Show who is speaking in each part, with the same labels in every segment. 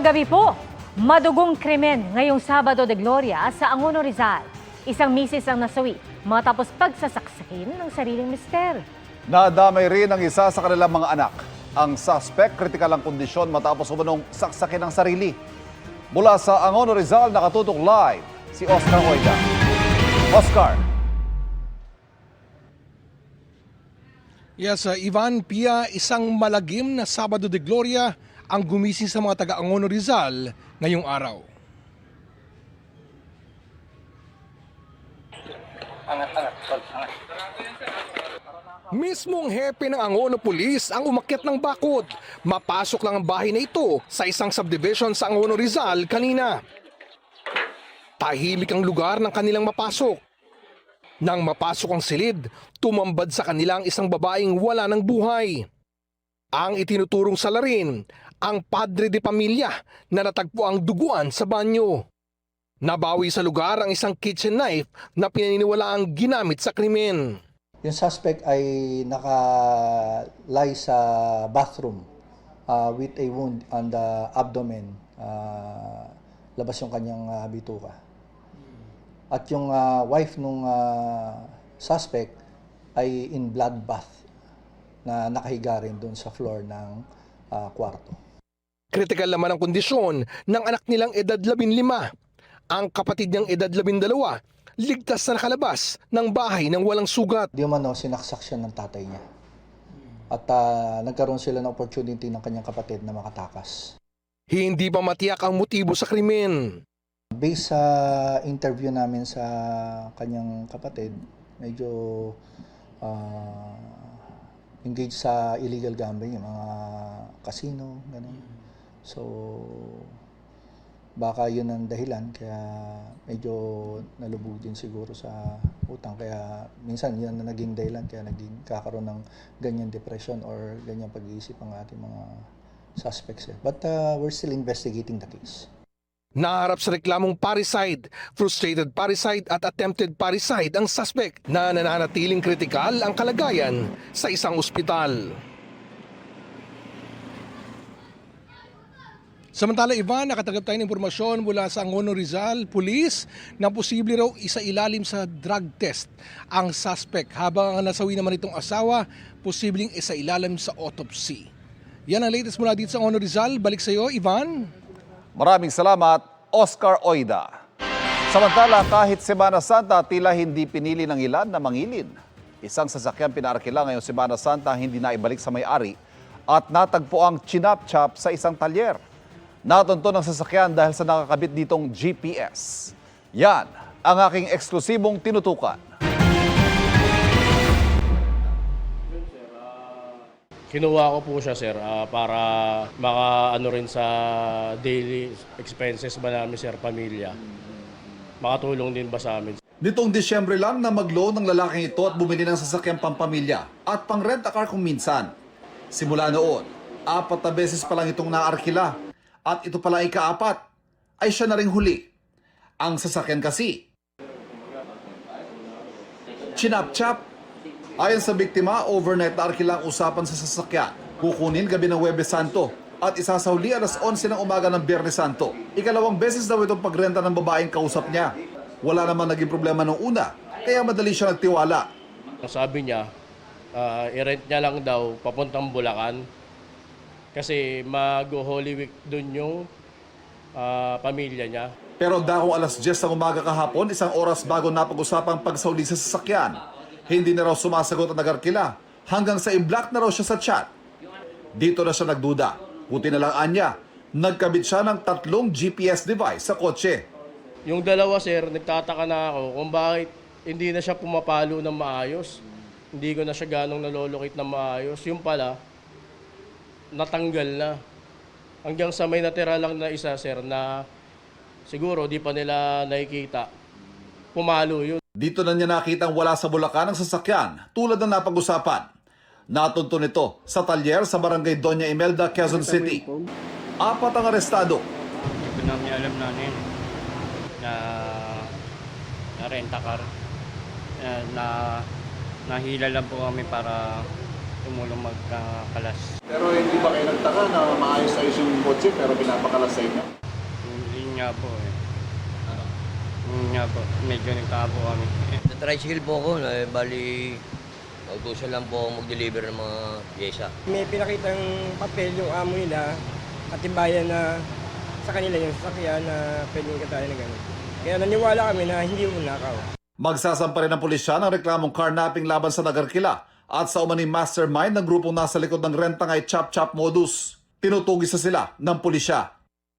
Speaker 1: Magandang gabi po. Madugong krimen ngayong Sabado de Gloria sa Angono, Rizal. Isang misis ang nasawi matapos pagsasaksakin ng sariling mister.
Speaker 2: Nadamay rin ang isa sa kanilang mga anak. Ang suspect, kritikal ang kondisyon matapos umanong saksakin ng sarili. Mula sa Angono, Rizal, nakatutok live si Oscar Oida. Oscar.
Speaker 3: Yes, Ivan, Pia, isang malagim na Sabado de Gloria ang gumising sa mga taga-Angono, Rizal ngayong araw. Mismong hepe ng Angono Police ang umakyat ng bakod. Mapasok lang ang bahay na ito sa isang subdivision sa Angono, Rizal kanina. Tahimik ang lugar ng kanilang mapasok. Nang mapasok ang silid, tumambad sa kanilang isang babaeng wala ng buhay. Ang itinuturong salarin, ang padre de pamilya na natagpo ang duguan sa banyo. Nabawi sa lugar ang isang kitchen knife na pinaniniwalaang ginamit sa krimen.
Speaker 4: Yung suspect ay nakalay sa bathroom with a wound on the abdomen. Labas yung kanyang bituka. At yung wife nung suspect ay in bloodbath na nakahiga rin doon sa floor ng kwarto.
Speaker 3: Kritikal naman ang kondisyon ng anak nilang edad 15. Ang kapatid niyang edad 12, ligtas na nakalabas ng bahay ng walang sugat.
Speaker 4: Di umano, sinaksak siya ng tatay niya. At nagkaroon sila ng opportunity ng kanyang kapatid na makatakas.
Speaker 3: Hindi pa matiyak ang motibo sa krimen.
Speaker 4: Based sa interview namin sa kanyang kapatid, medyo engaged sa illegal gambling, yung mga casino, gano'n. So, baka yun ang dahilan, kaya medyo nalubog din siguro sa utang. Kaya minsan yun ang naging dahilan, kaya naging kakaroon ng ganyan depression or ganyan pag-iisip ang ating mga suspects. But we're still investigating the case.
Speaker 3: Naharap sa reklamong parricide, frustrated parricide at attempted parricide ang suspect na nananatiling kritikal ang kalagayan sa isang ospital. Samantala, Ivan, nakatanggap tayo ng impormasyon mula sa Angono, Rizal Police na posible raw isailalim sa drug test ang suspect, habang ang nasawi naman itong asawa, posibleng isailalim sa autopsy. Yan ang latest mula dito sa Angono, Rizal. Balik sa iyo, Ivan.
Speaker 2: Maraming salamat, Oscar Oida. Samantala, kahit Semana Santa, tila hindi pinili ng ilan na mangilin. Isang sasakyan pinaarkila ngayong Semana Santa hindi na ibalik sa may-ari at natagpo ang chinap-chap sa isang talyer. Natunto ng sasakyan dahil sa nakakabit ditong GPS. Yan ang aking eksklusibong tinutukan.
Speaker 5: Kinuha ko po siya, sir, para maka-ano rin sa daily expenses ba namin, sir, pamilya. Makatulong din ba sa amin?
Speaker 2: Nitong Disyembre lang na mag-loan ng lalaking ito at bumili ng sasakyang pampamilya at pang-rent a car kung minsan. Simula noon, 4 na beses pa lang itong naarkila at ito pala ika-4 ay siya na ring huli. Ang sasakyan kasi, chinap-chap. Ayon sa biktima, overnight na arkila ang usapan sa sasakyan. Kukunin gabi ng Huwebes Santo at isasahuli alas 11 ng umaga ng Biyernes Santo. Ikalawang beses daw itong pagrenta ng babaeng kausap niya. Wala naman naging problema nung una, kaya madali siya nagtiwala.
Speaker 5: Sabi niya, i-rent niya lang daw papuntang Bulacan kasi mag-Holy Week dun yung pamilya niya.
Speaker 2: Pero dakong alas 10 ng umaga kahapon, isang oras bago napag-usapang pagsahuli sa sasakyan. Hindi na raw sumasagot ang nag-arkila hanggang sa i-block na raw siya sa chat. Dito na siya nagduda. Buti na lang anya, nagkabit siya ng 3 GPS device sa kotse.
Speaker 5: Yung dalawa, sir, nagtataka na ako kung bakit hindi na siya pumapalo ng maayos. Hindi ko na siya ganong nalolocate ng maayos. Yung pala, natanggal na. Hanggang sa may natira lang na isa, sir, na siguro di pa nila nakikita. Pumalo yun.
Speaker 2: Dito na niya nakitang wala sa Bulacan ang sasakyan tulad ng napag-usapan. Natunto nito sa talyer sa barangay Doña Imelda, Quezon City. 4 ang arestado.
Speaker 6: Hindi ko namin alam namin na rent a car. Nahila lang po kami para tumulong magkakalas.
Speaker 2: Pero hindi ba kayo nagtaka na maayos sa yung kotse pero pinapakalas sa inyo?
Speaker 6: Yun nga po eh. Yun nga po, medyo nagtaka po kami.
Speaker 7: Tricycle po ako, bali nautusan lang po ako mag-deliver ng mga pyesa.
Speaker 8: May pinakitang papel yung amo nila at timbayan na sa kanila yung sasakyan na pwedeng katayan na gano'n. Kaya naniwala kami na hindi mo nakaw.
Speaker 2: Magsasampa rin ng pulisya ng reklamong carnapping laban sa Nagarkila at sa umaning mastermind ng grupong nasa likod ng rentangay chop-chop modus. Tinutugis na sila ng pulisya.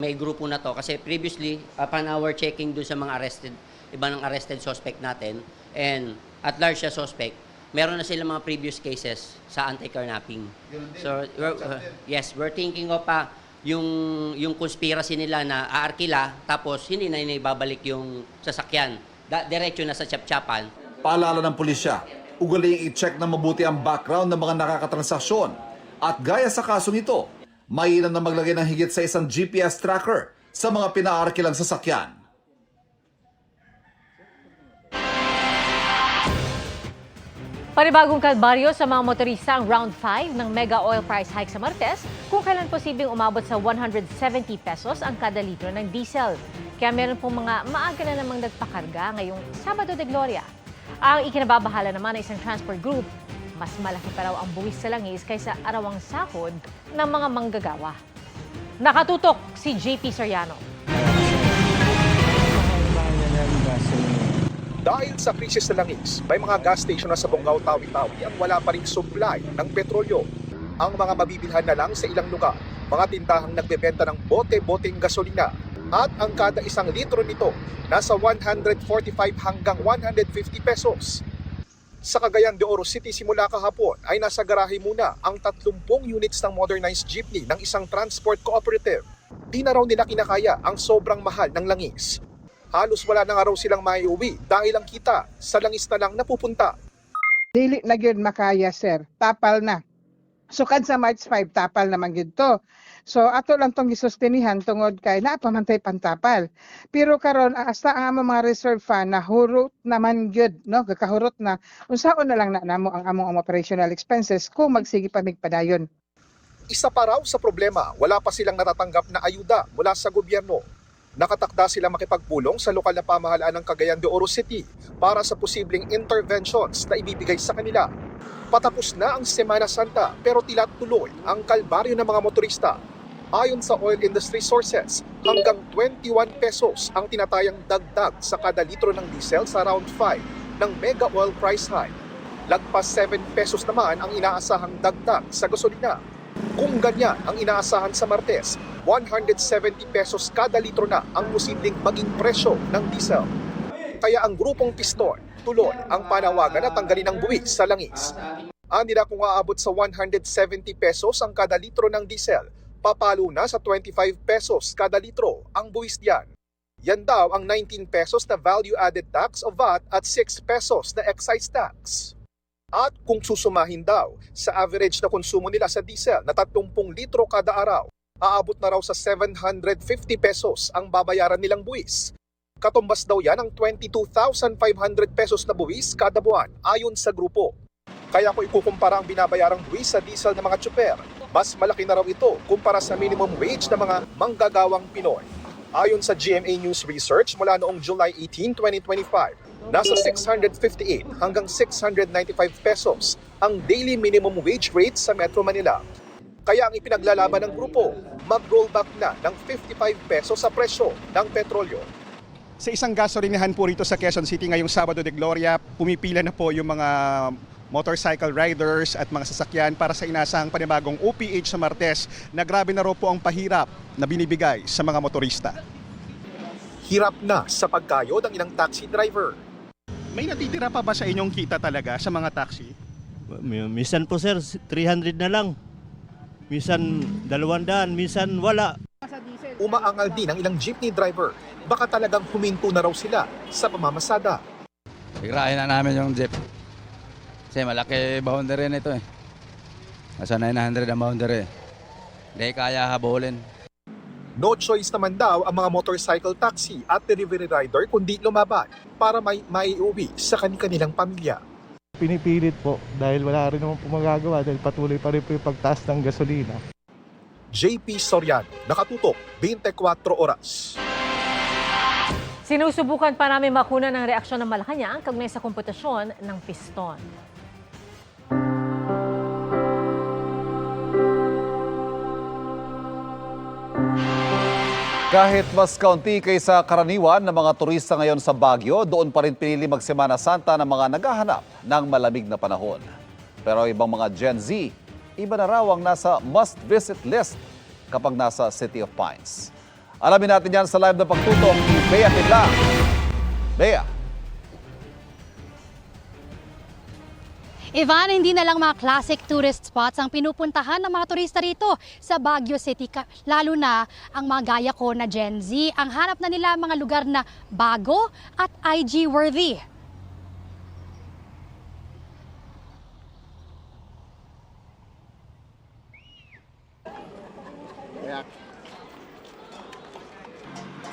Speaker 9: May grupo na to kasi previously, upon our checking doon sa mga iba ng arrested suspect natin, and at large siya suspect, meron na sila mga previous cases sa anti-carnapping. So, we're thinking of yung conspiracy nila na aarkila, tapos hindi na ibabalik yung sasakyan. Diretso na sa chap-chapan.
Speaker 2: Paalala ng pulisya, ugaling i-check na mabuti ang background ng mga nakakatransaksyon. At gaya sa kasong ito, mainam na maglagay ng higit sa isang GPS tracker sa mga pinaarkilang sasakyan.
Speaker 1: Panibagong kalbaryo sa mga motorista ang round 5 ng mega oil price hike sa Martes kung kailan posibleng umabot sa 170 pesos ang kada litro ng diesel. Kaya meron pong mga maaga na namang nagpakarga ngayong Sabado de Gloria. Ang ikinababahala naman ng isang transport group, mas malaki pa raw ang buwis sa langis kaysa arawang sahod ng mga manggagawa. Nakatutok si JP Soriano.
Speaker 3: Dahil sa krisis sa langis, may mga gas station na sa Bongao, Tawi-Tawi ang wala pa ring supply ng petrolyo. Ang mga mabibilhan na lang sa ilang lugar, mga tindahang nagbebenta ng bote-boteng gasolina. At ang kada isang litro nito, nasa 145 hanggang 150 pesos. Sa Cagayan de Oro City simula kahapon ay nasa garahe muna ang 30 units ng modernized jeepney ng isang transport cooperative. Di na raw nila kinakaya ang sobrang mahal ng langis. Halos wala na nga raw silang maiuwi dahil ang kita sa langis na lang napupunta.
Speaker 10: Dili na gyud makaya, sir. Tapal na. Sukad sa March 5, tapal naman gyud to. So ato lang tong gisustinihan tungod kay naapamantay pantapal. Pero karon asa ang among mga reserve fund na hurot naman gyud, no? Gakahurot na. Unsaon na lang na namo ang among operational expenses kung magsigi pa migpadayon.
Speaker 3: Isa pa raw sa problema, wala pa silang natatanggap na ayuda mula sa gobyerno. Nakatakda sila makipagpulong sa lokal na pamahalaan ng Cagayan de Oro City para sa posibleng interventions na ibibigay sa kanila. Patapos na ang Semana Santa pero tila tuloy ang kalbaryo ng mga motorista. Ayon sa oil industry sources, hanggang 21 pesos ang tinatayang dagdag sa kada litro ng diesel sa round 5 ng mega oil price hike. Lagpas 7 pesos naman ang inaasahang dagdag sa gasolina. Kung ganyan ang inaasahan sa Martes, 170 pesos kada litro na ang posibleng maging presyo ng diesel. Kaya ang grupong Piston tuloy ang panawagan na tanggalin ang buwis sa langis. Nila kung aabot sa 170 pesos ang kada litro ng diesel, papalo na sa 25 pesos kada litro ang buwis diyan. Yan daw ang 19 pesos na value-added tax o VAT at 6 pesos na excise tax. At kung susumahin daw sa average na konsumo nila sa diesel na 30 litro kada araw, aabot na raw sa 750 pesos ang babayaran nilang buwis. Katumbas daw yan ang 22,500 pesos na buwis kada buwan ayon sa grupo. Kaya kung ikukumpara ang binabayarang buwis sa diesel ng mga tsuper, mas malaki na raw ito kumpara sa minimum wage ng mga manggagawang Pinoy. Ayon sa GMA News Research mula noong July 18, 2025, nasa 658 hanggang 695 pesos ang daily minimum wage rate sa Metro Manila. Kaya ang ipinaglalaban ng grupo, mag-rollback na ng 55 pesos sa presyo ng petrolyo.
Speaker 11: Sa isang gasolinahan po rito sa Quezon City ngayong Sabado de Gloria, pumipila na po yung mga motorcycle riders at mga sasakyan para sa inasahang panibagong OPH sa Martes na grabe na raw po ang pahirap na binibigay sa mga motorista.
Speaker 3: Hirap na sa pagkayod ang ilang taxi driver.
Speaker 11: May natitira pa ba sa inyong kita talaga sa mga taxi?
Speaker 12: Minsan po sir, 300 na lang. Minsan 200, minsan wala.
Speaker 3: Umaangal din ang ilang jeepney driver. Baka talagang huminto na raw sila sa pamamasada.
Speaker 13: Igrahin na namin yung jeep. Kasi malaki boundary nito eh. Nasa 900 ang boundary. Hindi kaya habulin.
Speaker 3: No choice naman daw ang mga motorcycle taxi at delivery rider kundi lumaban para may maiuwi sa kanilang pamilya.
Speaker 14: pinipilit po dahil wala rin naman po magagawa dahil patuloy pa rin po yung pagtaas ng gasolina.
Speaker 15: JP Soriano, nakatutok, 24 oras.
Speaker 1: Sinusubukan pa namin makuna ng reaksyon ng Malacanang kaugnay sa kompetisyon ng piston.
Speaker 2: Kahit mas kaunti kaysa karaniwan ng mga turista ngayon sa Baguio, doon pa rin pinili mag-Semana Santa ng mga naghahanap ng malamig na panahon. Pero ibang mga Gen Z, iba na raw ang nasa must-visit list kapag nasa City of Pines. Alamin natin yan sa live na pagtutok ni Bea Pinlang. Bea.
Speaker 16: Ivan, hindi na lang mga classic tourist spots ang pinupuntahan ng mga turista rito sa Baguio City. Lalo na ang mga gaya ko na Gen Z, ang hanap na nila mga lugar na bago at IG-worthy.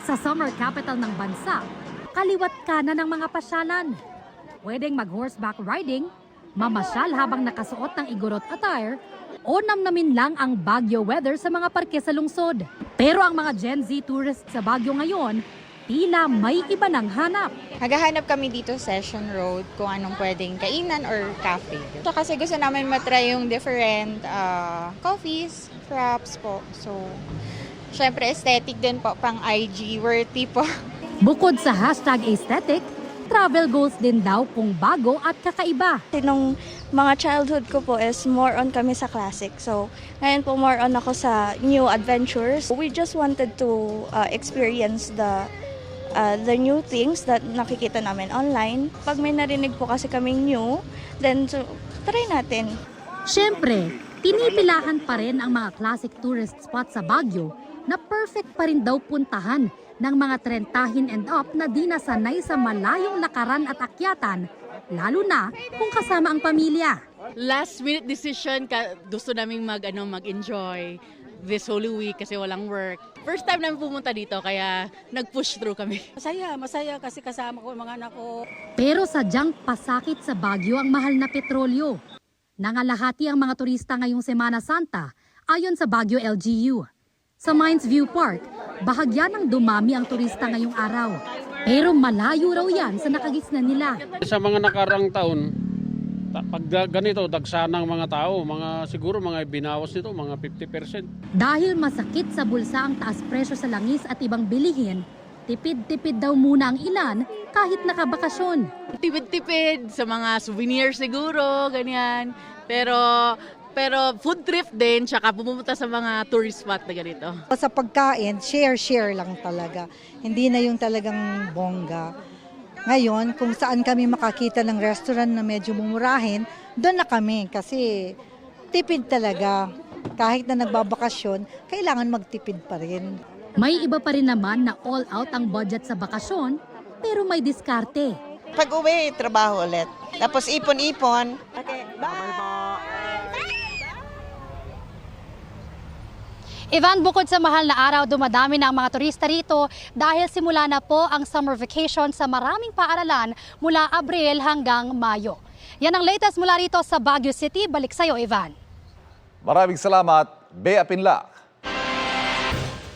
Speaker 16: Sa summer capital ng bansa, kaliwat kanan ng mga pasyalan. Pwedeng mag-horseback riding, mamasyal habang nakasuot ng igorot attire, o namnamin lang ang Baguio weather sa mga parke sa lungsod. Pero ang mga Gen Z tourists sa Baguio ngayon, tila may iba ng hanap.
Speaker 17: Naghahanap kami dito Session Road kung anong pwedeng kainan or cafe. So kasi gusto namin matry yung different coffees, fraps po. So, syempre aesthetic din po, pang IG worthy po.
Speaker 16: Bukod sa hashtag aesthetic, travel goals din daw kung bago at kakaiba.
Speaker 18: Nung mga childhood ko po is more on kami sa classic. So, ngayon po more on ako sa new adventures. We just wanted to experience the new things that nakikita namin online. Pag may narinig po kasi kaming new, then so, try natin.
Speaker 16: Siyempre, tinipilahan pa rin ang mga classic tourist spots sa Baguio na perfect pa rin daw puntahan ng mga trentahin and up na di nasanay sa malayong lakaran at akyatan, lalo na kung kasama ang pamilya.
Speaker 19: Last minute decision, gusto naming mag-enjoy this Holy Week kasi walang work. First time namin pumunta dito kaya nag-push through kami. Masaya kasi kasama ko yung mga anak ko.
Speaker 16: Pero sadyang pasakit sa Baguio ang mahal na petrolyo. Nangalahati ang mga turista ngayong Semana Santa ayon sa Baguio LGU. Sa Mines View Park, bahagya ng dumami ang turista ngayong araw. Pero malayo raw yan sa nakagisnan nila.
Speaker 6: Sa mga nakarang taon, pag ganito, dagsanang mga tao, siguro mga binawas nito, mga 50%.
Speaker 16: Dahil masakit sa bulsa ang taas presyo sa langis at ibang bilihin, tipid-tipid daw muna ang ilan kahit nakabakasyon.
Speaker 19: Tipid-tipid sa mga souvenir siguro, ganyan. Pero food trip din, tsaka pumunta sa mga tourist spot na ganito.
Speaker 20: Sa pagkain, share lang talaga. Hindi na yung talagang bongga. Ngayon, kung saan kami makakita ng restaurant na medyo mumurahin, doon na kami kasi tipid talaga. Kahit na nagbabakasyon, kailangan magtipid pa rin.
Speaker 16: May iba pa rin naman na all out ang budget sa bakasyon, pero may diskarte.
Speaker 21: Pag uwi, trabaho ulit. Tapos ipon-ipon. Okay, bye!
Speaker 16: Ivan, bukod sa mahal na araw, dumadami na ang mga turista rito dahil simula na po ang summer vacation sa maraming paaralan mula Abril hanggang Mayo. Yan ang latest mula rito sa Baguio City. Balik sa'yo, Ivan.
Speaker 2: Maraming salamat, Bea Pinlang.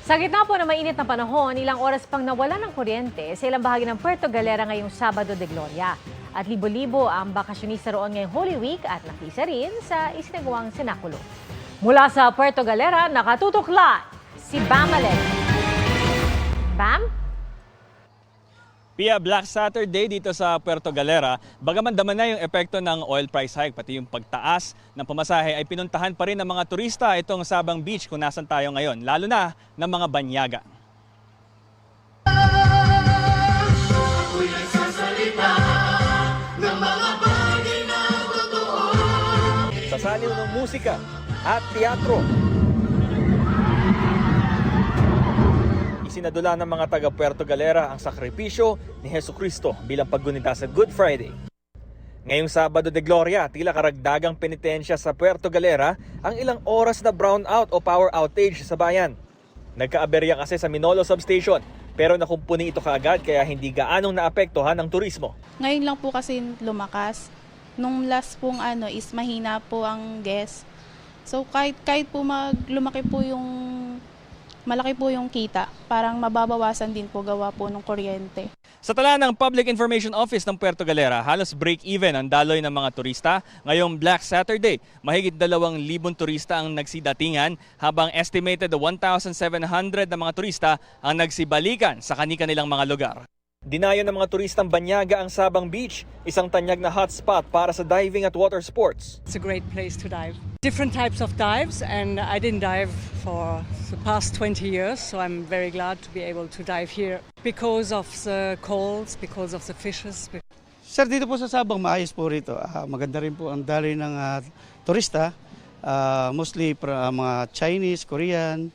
Speaker 1: Sa gitna po ng mainit na panahon, ilang oras pang nawala ng kuryente sa ilang bahagi ng Puerto Galera ngayong Sabado de Gloria. At libo-libo ang bakasyonista roon ngayong Holy Week at nakisa rin sa isinagawang sinakulo. Mula sa Puerto Galera, nakatutok live si Bam Alec. Bam?
Speaker 22: Pia, Black Saturday dito sa Puerto Galera, bagaman daman na yung epekto ng oil price hike, pati yung pagtaas ng pamasahe ay pinuntahan pa rin ng mga turista itong Sabang Beach kung nasan tayo ngayon, lalo na ng mga banyaga.
Speaker 23: Sa saliw ng musika at teatro, isinadula ng mga taga Puerto Galera ang sakripisyo ni Jesucristo bilang paggunita sa Good Friday. Ngayong Sabado de Gloria, tila karagdagang penitensya sa Puerto Galera ang ilang oras na brownout o power outage sa bayan. Nagkaaberya kasi sa Minolo Substation, pero nakumpuni ito kaagad kaya hindi gaanong naapektuhan ang turismo.
Speaker 24: Ngayon lang po kasi lumakas.
Speaker 4: Nung last pong is mahina po ang guest. So kahit po lumaki po malaki po yung kita, parang mababawasan din po gawa po ng kuryente.
Speaker 22: Sa tala ng Public Information Office ng Puerto Galera, halos break-even ang daloy ng mga turista. Ngayong Black Saturday, mahigit 2,000 turista ang nagsidatingan habang estimated 1,700 na mga turista ang nagsibalikan sa kani-kanilang mga lugar. Dinayo ng mga turistang Banyaga ang Sabang Beach, isang tanyag na hotspot para sa diving at water sports.
Speaker 5: It's a great place to dive. Different types of dives, and I didn't dive for the past 20 years, so I'm very glad to be able to dive here because of the corals, because of the fishes.
Speaker 7: Sir, dito po sa Sabang, maayos po rito. Maganda rin po ang daloy ng turista, mostly mga Chinese, Korean,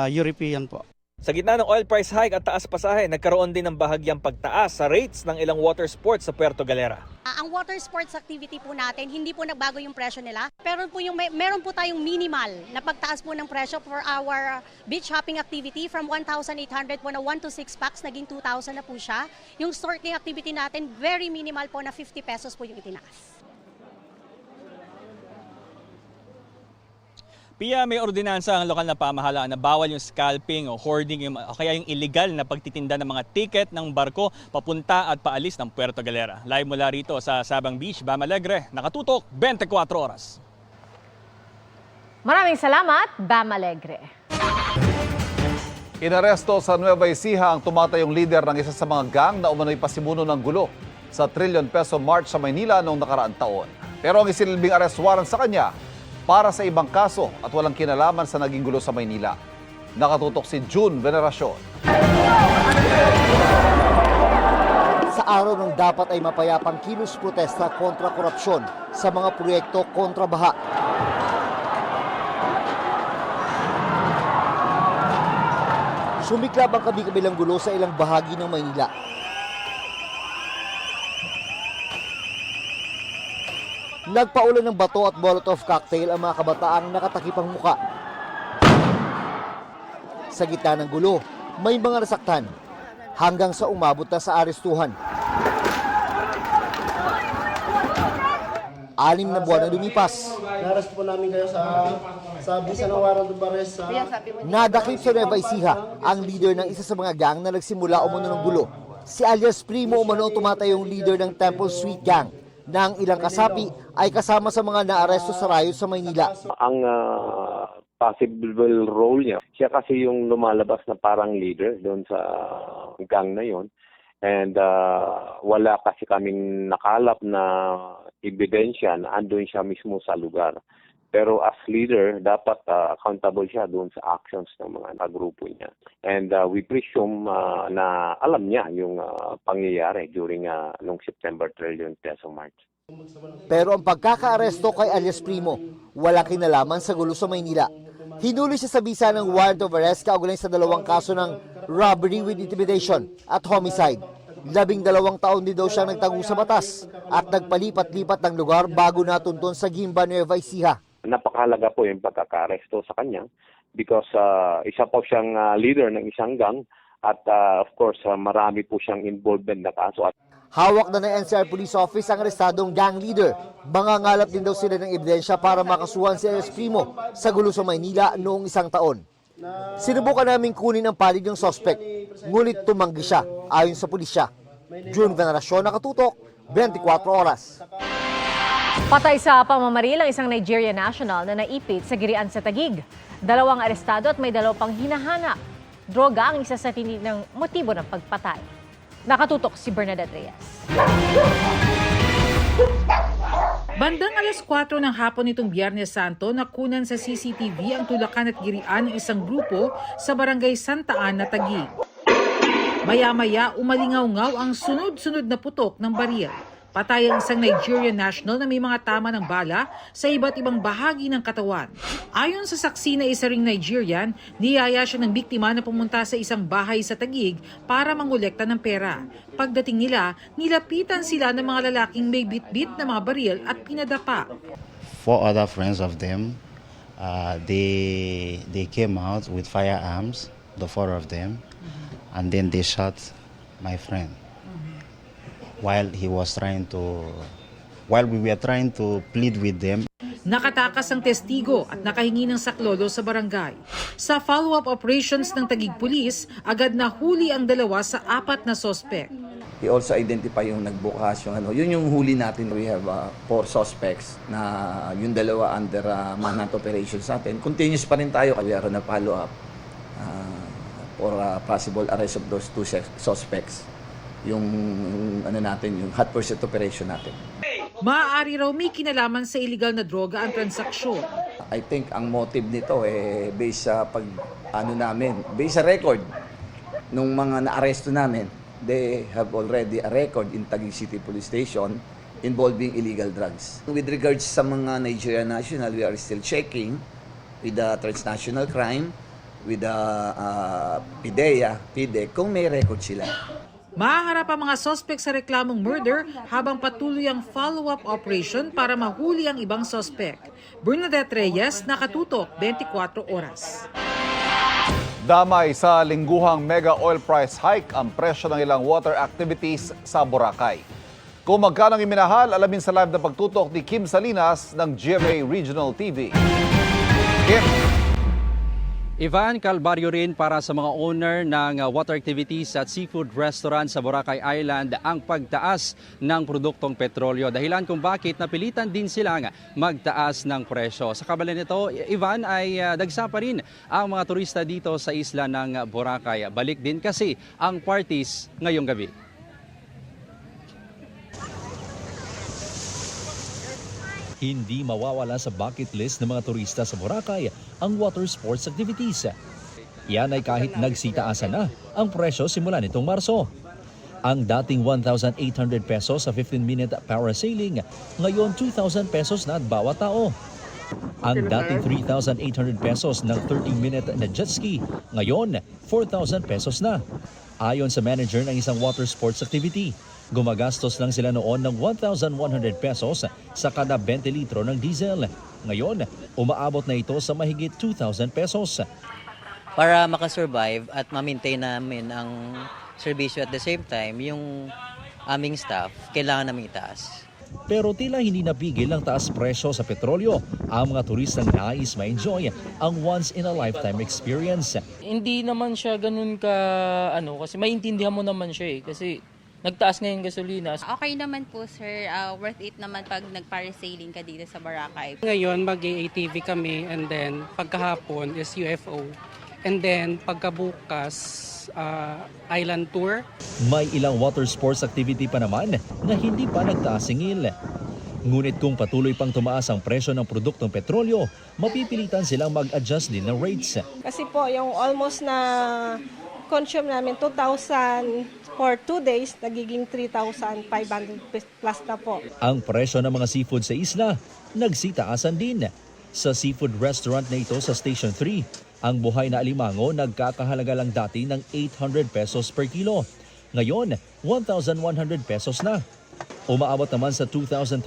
Speaker 7: European po.
Speaker 23: Sa gitna ng oil price hike at taas pasahe, nagkaroon din ng bahagyang pagtaas sa rates ng ilang water sports sa Puerto Galera.
Speaker 24: Ang water sports activity po natin, hindi po nagbago yung presyo nila. Pero po meron po tayong minimal na pagtaas po ng presyo for our beach hopping activity from 1,800 po na 1 to 6 packs, naging 2,000 na po siya. Yung snorkeling activity natin, very minimal po na 50 pesos po yung itinaas.
Speaker 22: Pia, may ordinansa ang lokal na pamahalaan na bawal yung scalping o hoarding o kaya yung illegal na pagtitinda ng mga ticket ng barko papunta at paalis ng Puerto Galera. Live mula rito sa Sabang Beach, Bam Alegre, nakatutok 24 oras.
Speaker 1: Maraming salamat, Bam Alegre.
Speaker 2: Inaresto sa Nueva Ecija ang tumatayong leader ng isa sa mga gang na umano'y pasimuno ng gulo sa trillion peso march sa Maynila noong nakaraang taon. Pero ang isinilbing arrest warrant sa kanya para sa ibang kaso at walang kinalaman sa naging gulo sa Maynila. Nakatutok si June Veneracion.
Speaker 25: Sa araw ng dapat ay mapayapang kilos protesta kontra korupsyon sa mga proyekto kontra baha. Sumiklab ang kabi-kabilang gulo sa ilang bahagi ng Maynila. Nagpaulan ng bato at Molotov cocktail ang mga kabataang nakatakipang muka. Sa gitna ng gulo, may mga nasaktan hanggang sa umabot na sa arestuhan. 6 na buwan na lumipas.
Speaker 26: Naresto po namin kayo sa bisa ng warrant of arrest sa...
Speaker 25: Nadakip sa Nueva Ecija ang leader ng isa sa mga gang na nagsimula umano ng gulo. Si alias Primo umano tumatayong leader ng Temple Street Gang na ang ilang kasapi ay kasama sa mga naaresto sa riot sa Maynila.
Speaker 27: Ang possible role niya, siya kasi yung lumalabas na parang leader doon sa gang na yon. And wala kasi kaming nakalap na ebidensya na andun siya mismo sa lugar. Pero as leader, dapat accountable siya doon sa actions ng mga grupo niya. And we presume na alam niya yung pangyayari during nung September trillion peso march.
Speaker 25: Pero ang pagkakaaresto kay alias Primo, wala kinalaman sa gulo sa Maynila. Hinuli siya sa bisa ng warrant of arrest kaugnay sa 2 kaso ng robbery with intimidation at homicide. 12 taon din daw siya nagtago sa batas at nagpalipat-lipat ng lugar bago natuntun sa Guimba, Nueva Ecija.
Speaker 27: Napakahalaga po yung pagkakaresto sa kanya because isa po siyang leader ng isang gang at of course marami po siyang involvement na kaso.
Speaker 25: Hawak na ng NCR Police Office ang arestadong gang leader. Mangangalap din daw sila ng ebidensya para makasuhan si alias Primo sa gulo sa Maynila noong 1 taon. Sinubukan namin kunin ang palid ng suspect, ngunit tumanggi siya ayon sa pulisya. June Veneracion, nakatutok 24 oras.
Speaker 1: Patay sa pamamaril ang isang Nigerian national na naipit sa Girian sa Taguig. 2 arestado at may 2 pang hinahanap. Droga ang isa sa tinilang motibo ng pagpatay. Nakatutok si Bernadette Reyes.
Speaker 28: Bandang alas 4 ng hapon nitong Biyernes Santo, nakunan sa CCTV ang tulakan at girian ng isang grupo sa barangay Santa Ana, Taguig. Maya-maya, umalingaw-ngaw ang sunod-sunod na putok ng baril. Patay ang isang Nigerian national na may mga tama ng bala sa iba't ibang bahagi ng katawan. Ayon sa saksi na isa ring Nigerian, niyaya siya ng biktima na pumunta sa isang bahay sa Taguig para mangolekta ng pera. Pagdating nila, nilapitan sila ng mga lalaking may bit-bit na mga baril at pinadapa.
Speaker 29: 4 other friends of them, they came out with firearms, the 4 of them, and then they shot my friend while he was trying to while we were trying to plead with them.
Speaker 28: Nakatakas ang testigo at nakahingi ng saklolo sa barangay. Sa follow-up operations ng Taguig Police, agad na huli ang dalawa sa 4 na sospek.
Speaker 3: We also identify yung nagbukas, yung yun yung huli natin. We have 4 suspects na yung dalawa under manhunt operations natin. Continuous pa rin tayo. We are on a follow-up for possible arrest of those 2 suspects. Yung natin, yung hot pursuit operation natin.
Speaker 28: Maaari raw may kinalaman sa illegal na droga ang transaksyon.
Speaker 3: I think ang motive nito based sa based sa record nung mga naaresto namin, they have already a record in Taguig City Police Station involving illegal drugs. With regards sa mga Nigerian national, we are still checking with the transnational crime, with the PIDE, kung may record sila.
Speaker 28: Mahaharap ang mga sospek sa reklamong murder habang patuloy ang follow-up operation para mahuli ang ibang sospek. Bernadette Reyes, Nakatutok, 24 Oras.
Speaker 2: Damay sa lingguhang mega oil price hike ang presyo ng ilang water activities sa Boracay. Kung magkano ang iminahal, alamin sa live na pagtutok ni Kim Salinas ng GMA Regional TV. Kim.
Speaker 8: Ivan, kalbaryo rin para sa mga owner ng water activities at seafood restaurant sa Boracay Island ang pagtaas ng produktong petrolyo. Dahilan kung bakit napilitan din silang magtaas ng presyo. Sa kabila nito, Ivan, ay dagsa pa rin ang mga turista dito sa isla ng Boracay. Balik din kasi ang parties ngayong gabi.
Speaker 9: Hindi mawawala sa bucket list ng mga turista sa Boracay ang water sports activities. Yan ay kahit nagsitaasan na ang presyo simula nitong Marso. Ang dating 1,800 pesos sa 15-minute parasailing, ngayon 2,000 pesos na at bawat tao. Ang dating 3,800 pesos ng 13-minute na jet ski, ngayon 4,000 pesos na. Ayon sa manager ng isang water sports activity, gumagastos lang sila noon ng 1,100 pesos sa kada 20 litro ng diesel. Ngayon, umaabot na ito sa mahigit 2,000 pesos.
Speaker 10: Para makasurvive at ma-maintain namin ang serbisyo at the same time, yung aming staff, kailangan namin itaas.
Speaker 9: Pero tila hindi napigil ang taas presyo sa petrolyo ang mga turistang nais ma-enjoy ang once-in-a-lifetime experience.
Speaker 11: Hindi naman siya ganun kasi maintindihan mo naman siya kasi nagtaas ngayon gasolina.
Speaker 12: Okay naman po sir, worth it naman pag nag-parasailing ka dito sa Boracay.
Speaker 13: Ngayon mag-ATV kami and then pagkahapon is UFO and then pagkabukas island tour.
Speaker 9: May ilang water sports activity pa naman na hindi pa nagtaas-singil. Ngunit kung patuloy pang tumaas ang presyo ng produktong petrolyo, mapipilitan silang mag-adjust din ng rates.
Speaker 14: Kasi po yung almost na consume namin 2,000 for 2 days, nagiging 3,500 plus na po.
Speaker 9: Ang presyo ng mga seafood sa isla, nagsitaasan din. Sa seafood restaurant na ito sa Station 3, ang buhay na alimango nagkakahalaga lang dati ng 800 pesos per kilo. Ngayon, 1,100 pesos na. Umaabot naman sa 2,300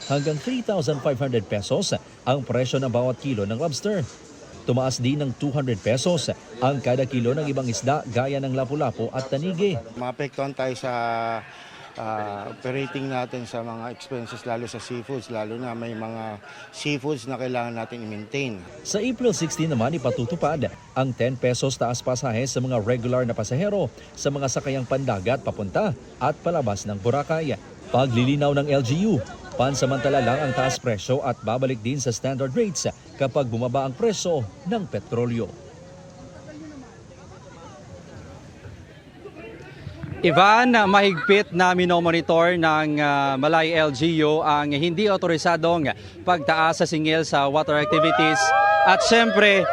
Speaker 9: hanggang 3,500 pesos ang presyo ng bawat kilo ng lobster. Tumaas din ng 200 pesos ang kada kilo ng ibang isda gaya ng lapu-lapu at tanige.
Speaker 15: Maapektuhan tayo sa operating natin sa mga expenses lalo sa seafoods, lalo na may mga seafoods na kailangan natin i-maintain.
Speaker 9: Sa April 16 naman ipatutupad ang 10 pesos taas pasahe sa mga regular na pasahero sa mga sakayang pandagat papunta at palabas ng Boracay. Paglilinaw ng LGU, pansamantala lang ang taas presyo at babalik din sa standard rates kapag bumaba ang presyo ng petrolyo.
Speaker 8: Ivan, mahigpit na minomonitor ng Malay LGU ang hindi otorisadong pagtaas sa singil sa water activities at syempre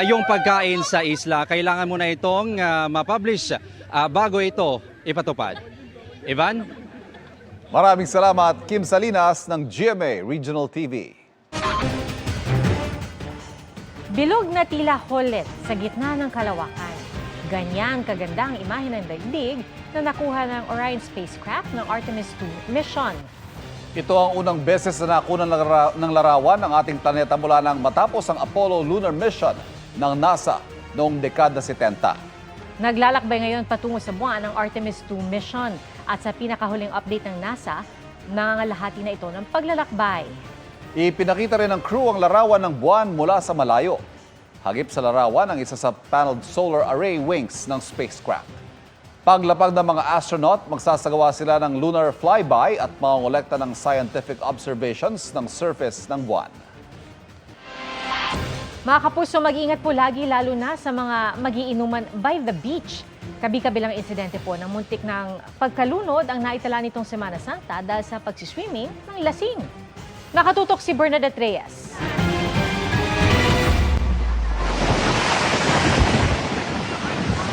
Speaker 8: yung pagkain sa isla. Kailangan mo na itong ma-publish bago ito ipatupad. Ivan?
Speaker 2: Maraming salamat, Kim Salinas ng GMA Regional TV.
Speaker 1: Bilog na tila Hullet sa gitna ng kalawakan. Ganyan kaganda ang imahe ng daigdig na nakuha ng Orion spacecraft ng Artemis II mission.
Speaker 2: Ito ang unang beses na nakunan ng larawan ng ating planeta mula nang matapos ang Apollo lunar mission ng NASA noong dekada 70.
Speaker 1: Naglalakbay ngayon patungo sa buwan ang Artemis II mission at sa pinakahuling update ng NASA, Nangangalahati na ito ng paglalakbay.
Speaker 2: Ipinakita rin ng crew ang larawan ng buwan mula sa malayo. Hagip sa larawan ang isa sa paneled solar array wings ng spacecraft. Paglapag ng mga astronaut, magsasagawa sila ng lunar flyby at mangongolekta ng scientific observations ng surface ng buwan.
Speaker 1: Mga kapuso, mag-iingat po lagi lalo na sa mga magiinuman by the beach. Kabi-kabilang insidente po ng muntik ng pagkalunod ang naitala nitong Semana Santa dahil sa pagsiswimming ng lasing. Nakatutok si Bernadette Reyes.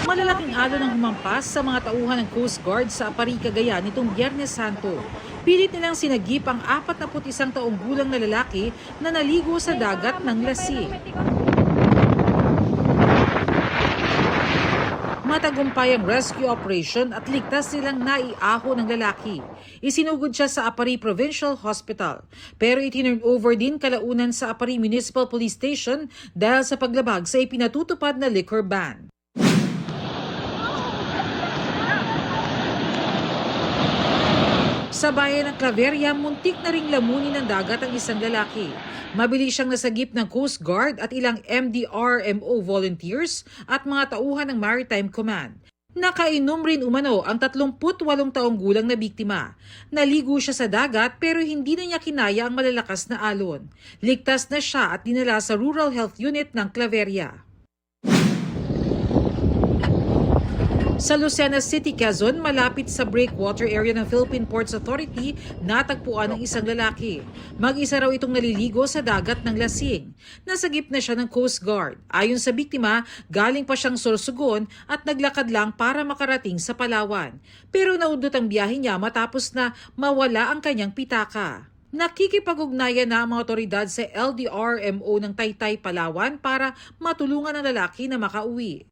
Speaker 28: Malalaking alon ang humampas sa mga tauhan ng Coast Guard sa Apari, Cagayan nitong Biyernes Santo. Pilit nilang sinagip ang 41 taong gulang na lalaki na naligo sa dagat ng lasing. Matagumpay ang rescue operation at ligtas nilang naiaho ng lalaki. Isinugod siya sa Apari Provincial Hospital, pero itinurn over din kalaunan sa Apari Municipal Police Station dahil sa paglabag sa ipinatutupad na liquor ban. Sa bayan ng Claveria, muntik na ring lamunin ng dagat ang isang lalaki. Mabilis siyang nasagip ng Coast Guard at ilang MDRMO volunteers at mga tauhan ng Maritime Command. Nakainom rin umano ang 38 taong gulang na biktima. Naligo siya sa dagat pero hindi na niya kinaya ang malalakas na alon. Ligtas na siya at dinala sa Rural Health Unit ng Claveria. Sa Lucena City, Quezon, malapit sa breakwater area ng Philippine Ports Authority, natagpuan ng isang lalaki. Mag-isa raw itong naliligo sa dagat ng lasing. Nasagip na siya ng Coast Guard. Ayon sa biktima, galing pa siyang Sorsogon at naglakad lang para makarating sa Palawan. Pero naudot ang biyahe niya matapos na mawala ang kanyang pitaka. Nakikipag-ugnayan na ang mga otoridad sa LDRMO ng Taytay, Palawan para matulungan ang lalaki na makauwi.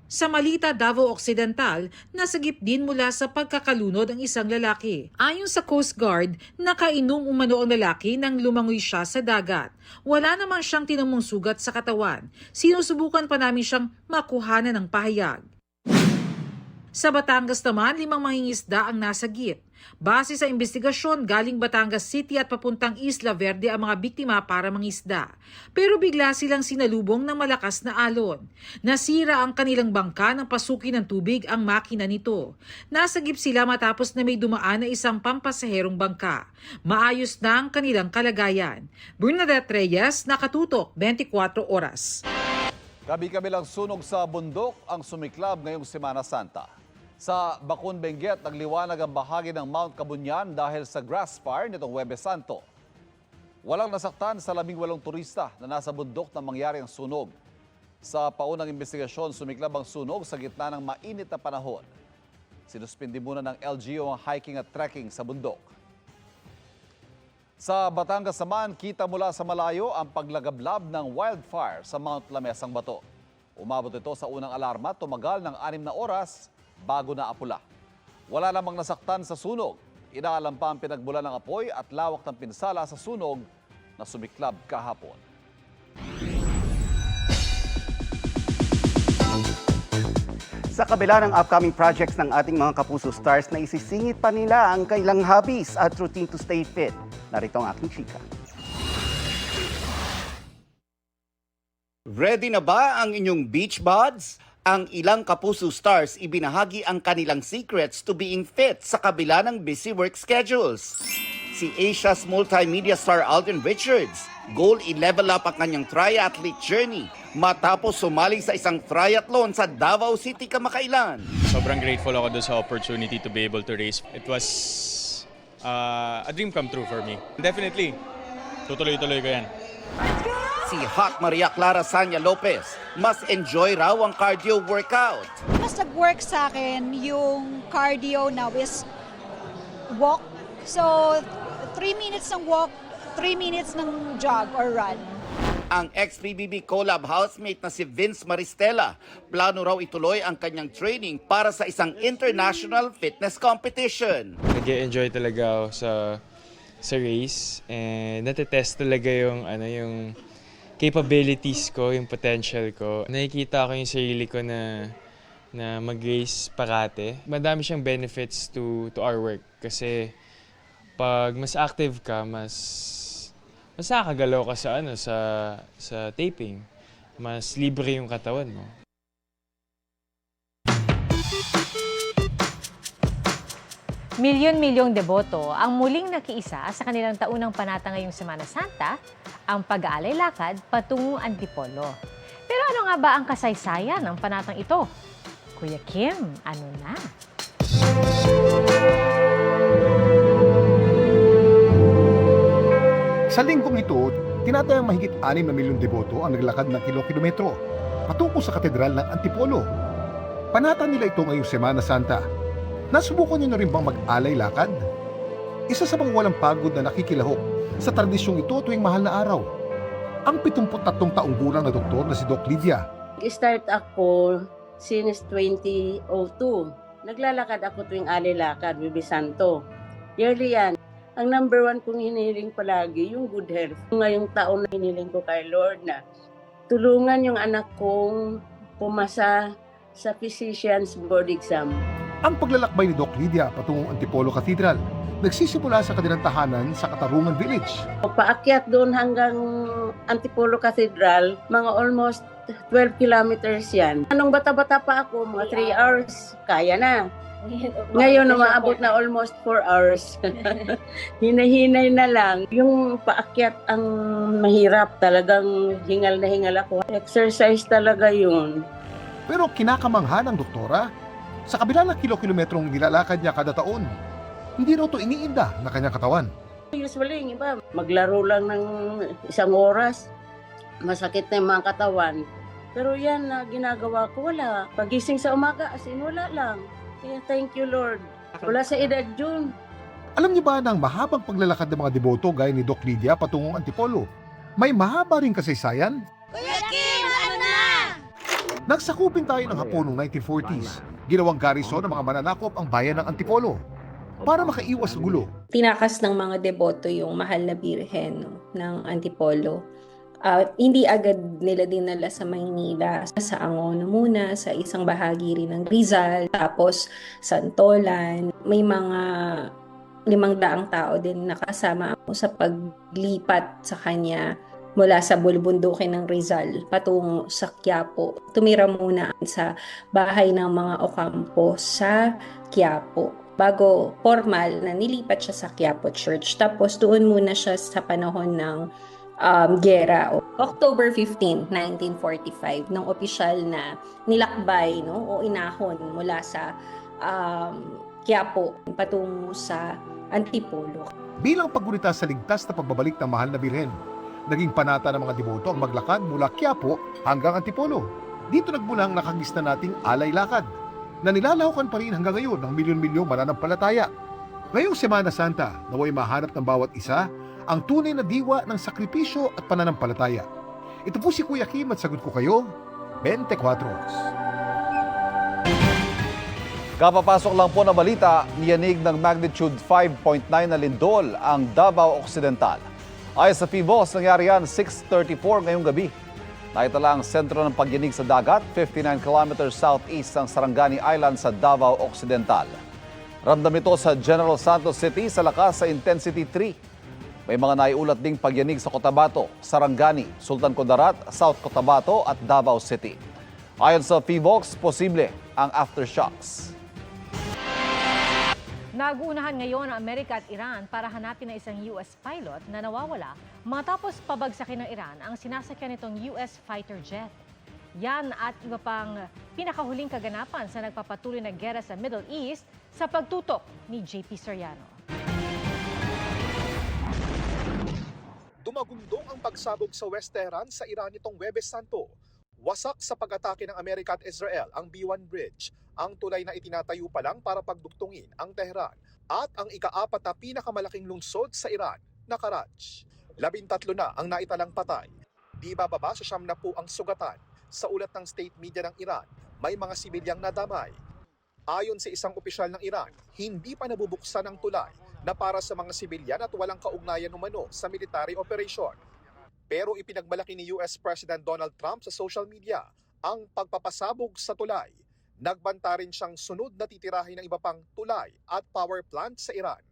Speaker 28: Sa Malita, Davao Occidental, nasagip din mula sa pagkakalunod ang isang lalaki. Ayon sa Coast Guard, nakainom umano ang lalaki nang lumangoy siya sa dagat. Wala naman siyang tinamong sugat sa katawan. Sinusubukan pa namin siyang makuhanan ng pahayag. Sa Batangas naman, 5 mangingisda ang nasagip. Base sa investigasyon, galing Batangas City at papuntang Isla Verde ang mga biktima para mangisda. Pero bigla silang sinalubong ng malakas na alon. Nasira ang kanilang bangka nang pasukin ng tubig ang makina nito. Nasagip sila matapos na may dumaan na isang pampasaherong bangka. Maayos na ang kanilang kalagayan. Bernadette Reyes, Nakatutok, 24 Oras.
Speaker 2: Kabi-kabilang sunog sa bundok ang sumiklab ngayong Semana Santa. Sa Bacon, Benguet, nagliwanag ang bahagi ng Mount Cabunyan dahil sa grass fire nitong Huwebes Santo. Walang nasaktan sa 18 turista na nasa bundok na mangyari ang sunog. Sa paunang investigasyon, sumiklab ang sunog sa gitna ng mainit na panahon. Sinuspindi muna ng LGU ang hiking at trekking sa bundok. Sa Batangas naman, kita mula sa malayo ang paglagablab ng wildfire sa Mount Lamesang Bato. Umabot ito sa unang alarma, tumagal ng 6 na oras bago na apula. Wala namang nasaktan sa sunog. Inaalam pa ang pinagmula ng apoy at lawak ng pinsala sa sunog na sumiklab kahapon.
Speaker 4: Sa kabila ng upcoming projects ng ating mga Kapuso Stars na isisingit pa nila ang kailang hobbies at routine to stay fit. Narito ang aking chika. Ready na ba ang inyong beach buds? Ang ilang Kapuso Stars ibinahagi ang kanilang secrets to being fit sa kabila ng busy work schedules. Si Asia's multimedia star Alden Richards, goal i-level up ang kanyang triathlete journey matapos sumali sa isang triathlon sa Davao City kamakailan.
Speaker 5: Sobrang grateful ako doon sa opportunity to be able to race. It was a dream come true for me. Definitely, tutuloy-tuloy ko yan.
Speaker 4: Si Hot Maria Clara Sanya Lopez, mas enjoy raw ang cardio workout.
Speaker 6: Mas nag-work sa akin yung cardio now is walk. So, 3 minutes ng walk, 3 minutes ng jog or run.
Speaker 4: Ang ex-PBB collab housemate na si Vince Maristella, plano raw ituloy ang kanyang training para sa isang international fitness competition.
Speaker 16: Nag-enjoy talaga ako sa race and natetest talaga yung capabilities ko, yung potential ko. Nakikita ko yung sarili ko na na mag-race parate. Madami siyang benefits to our work kasi pag mas active ka, mas nakakagalaw ka sa taping. Mas libre yung katawan mo.
Speaker 1: Milyon-milyong deboto ang muling nakiisa sa kanilang taunang panata ngayong Semana Santa, ang pag-aalay lakad patungong Antipolo. Pero ano nga ba ang kasaysayan ng panatang ito? Kuya Kim, ano na?
Speaker 7: Sa linggong ito, tinatayang mahigit 6 na milyong deboto ang naglakad ng kilo-kilometro patungo sa katedral ng Antipolo. Panata nila ito ngayong Semana Santa. Nasubukan niyo na rin bang mag-alay lakad? Isa sa mga walang pagod na nakikilahok sa tradisyong ito tuwing mahal na araw. Ang 73 taong gulang na doktor na si Doc Lydia.
Speaker 17: Start ako since 2002. Naglalakad ako tuwing alay lakad, Bibi Santo. Yearly yan. Ang number 1 kong hinihiling palagi, yung good health. Ngayong taon na hinihiling ko kay Lord na tulungan yung anak kong pumasa sa physician's board exam.
Speaker 7: Ang paglalakbay ni Doc Lydia patungong Antipolo Cathedral nagsisimula sa kanilang tahanan sa Katarungan Village.
Speaker 17: Paakyat doon hanggang Antipolo Cathedral, mga almost 12 kilometers yan. Anong bata-bata pa ako, mga 3 hours, kaya na. Ngayon, umaabot na almost 4 hours. Hinahinay na lang. Yung paakyat ang mahirap. Talagang hingal na hingal ako. Exercise talaga yun.
Speaker 7: Pero kinakamangha ng doktora, sa kabila ng kilo-kilometrong nilalakad niya kada taon, hindi raw ito iniinda na kanyang katawan.
Speaker 17: Usually, yung iba, maglaro lang ng 1 oras. Masakit na yung mga katawan. Pero yan na ginagawa ko, wala. Pagising sa umaga, as in, wala lang. Kaya thank you, Lord. Wala sa edad June.
Speaker 7: Alam niyo ba na ang mahabang paglalakad ng mga deboto gaya ni Doc Lydia patungong Antipolo, may mahaba ring kasaysayan?
Speaker 18: Kuya Kim, ano na?
Speaker 7: Nagsakupin tayo ng Hapon noong 1940s. Ginawang garrison ng mga mananakop ang bayan ng Antipolo para makaiwas sa gulo.
Speaker 19: Tinakas ng mga deboto yung mahal na birhen ng Antipolo. Hindi agad nila dinala sa Maynila, sa Angono muna, sa isang bahagi rin ng Rizal, tapos Santolan. May mga 500 tao din nakasama sa paglipat sa kanya mula sa bulubundukin ng Rizal patungo sa Quiapo. Tumira muna sa bahay ng mga Ocampo sa Quiapo bago formal na nilipat siya sa Quiapo Church. Tapos doon muna siya sa panahon ng gera. October 15, 1945, nung opisyal na nilakbay o inahon mula sa Quiapo patungo sa Antipolo.
Speaker 7: Bilang paggunita sa ligtas na pagbabalik ng mahal na birhen, naging panata ng mga deboto ang maglakad mula Quiapo hanggang Antipolo. Dito nagmula ang nakagis na nating alay lakad na nilalahukan pa rin hanggang ngayon ng milyon-milyong mananampalataya. Ngayong Semana Santa, naway mahanap ng bawat isa ang tunay na diwa ng sakripisyo at pananampalataya. Ito po si Kuya Kim at sagot ko kayo, 24 oras.
Speaker 2: Kapapasok lang po na balita, niyanig ng magnitude 5.9 na lindol ang Davao Occidental. Ayon sa PHIVOS, nangyari yan 6:34 ngayong gabi. Naitala ang sentro ng pagyanig sa dagat, 59 kilometers southeast ng Sarangani Island sa Davao Occidental. Ramdam ito sa General Santos City sa lakas sa intensity 3. May mga naiulat ding pagyanig sa Cotabato, Sarangani, Sultan Kudarat, South Cotabato at Davao City. Ayon sa PHIVOS, posible ang aftershocks.
Speaker 1: Nag-uunahan ngayon ang Amerika at Iran para hanapin ang isang US pilot na nawawala matapos pabagsakin ng Iran ang sinasakyan nitong US fighter jet. Yan at iba pang pinakahuling kaganapan sa nagpapatuloy na gera sa Middle East sa pagtutok ni JP Soriano.
Speaker 7: Dumagundong ang pagsabog sa West Tehran sa Iran nitong Huwebes Santo. Wasak sa pag-atake ng Amerika at Israel ang B-1 Bridge, ang tulay na itinatayo pa lang para pagduktungin ang Tehran, at ang ika-4 na pinakamalaking lungsod sa Iran na Karaj. 13 na ang naitalang patay. Di bababa sa 70 ang sugatan. Sa ulat ng state media ng Iran, may mga sibilyang nadamay. Ayon sa isang opisyal ng Iran, hindi pa nabubuksan ang tulay na para sa mga sibilyan at walang kaugnayan umano sa military operation. Pero ipinagmalaki ni US President Donald Trump sa social media ang pagpapasabog sa tulay Nagbanta rin siyang sunod na titirahin ng iba pang tulay at power plant sa Iran.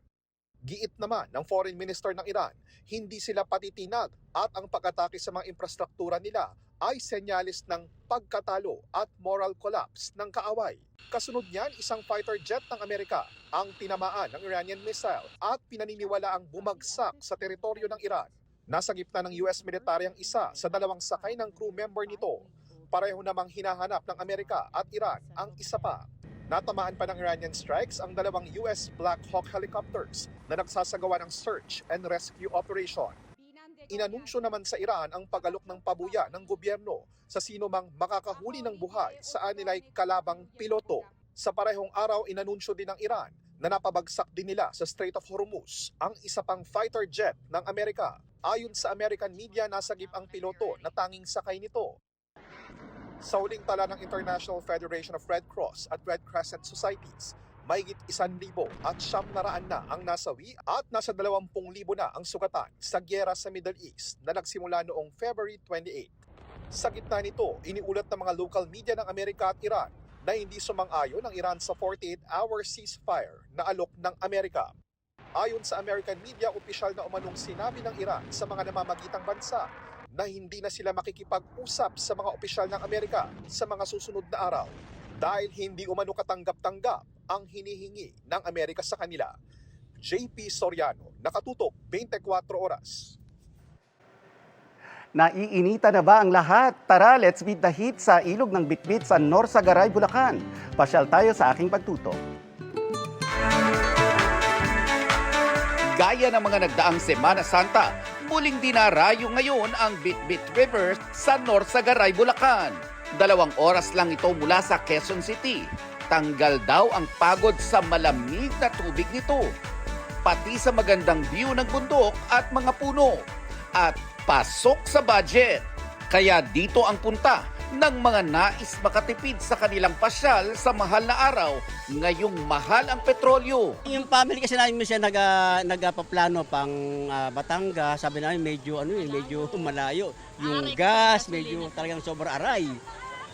Speaker 7: Giit naman ng Foreign Minister ng Iran, hindi sila patitinag at ang pag-atake sa mga infrastruktura nila ay senyalis ng pagkatalo at moral collapse ng kaaway. Kasunod niyan, isang fighter jet ng Amerika ang tinamaan ng Iranian missile at pinaniniwala ang bumagsak sa teritoryo ng Iran. Nasa gitna ng US military ang isa sa dalawang sakay ng crew member nito. Pareho namang hinahanap ng Amerika at Iran ang isa pa. Natamaan pa ng Iranian strikes ang dalawang US Black Hawk helicopters na nagsasagawa ng search and rescue operation. Inanunsyo naman sa Iran ang pag-alok ng pabuya ng gobyerno sa sino mang makakahuli ng buhay sa anilay kalabang piloto. Sa parehong araw, inanunsyo din ng Iran na napabagsak din nila sa Strait of Hormuz ang isa pang fighter jet ng Amerika. Ayon sa American media, nasagip ang piloto na tanging sakay nito. Sa huling tala ng International Federation of Red Cross at Red Crescent Societies, mahigit 1,000 at 900 na ang nasawi at nasa 20,000 na ang sugatan sa gyera sa Middle East na nagsimula noong February 28. Sa gitna nito, iniulat ng mga local media ng Amerika at Iran na hindi sumang-ayon ang Iran sa 48-hour ceasefire na alok ng Amerika. Ayon sa American media, opisyal na umanong sinabi ng Iran sa mga namamagitang bansa na hindi na sila makikipag-usap sa mga opisyal ng Amerika sa mga susunod na araw dahil hindi umano katanggap-tanggap ang hinihingi ng Amerika sa kanila. JP Soriano, Nakatutok, 24 Oras.
Speaker 20: Naiinita na ba ang lahat? Tara, let's beat the heat sa ilog ng Bitbit sa Norsagaray, Bulacan. Pasyal tayo sa aking pagtutok.
Speaker 4: Gaya ng mga nagdaang Semana Santa, muling dinarayo ngayon ang Bitbit River sa Norsagaray, Bulacan. 2 oras lang ito mula sa Quezon City. Tanggal daw ang pagod sa malamig na tubig nito, pati sa magandang view ng bundok at mga puno. At pasok sa budget. Kaya dito ang punta ng mga nais makatipid sa kanilang pasyal sa mahal na araw, ngayong mahal ang petrolyo.
Speaker 21: Yung family kasi namin siya nagpaplano pang Batangas, sabi namin medyo malayo. Yung gas, medyo talagang sobrang aray.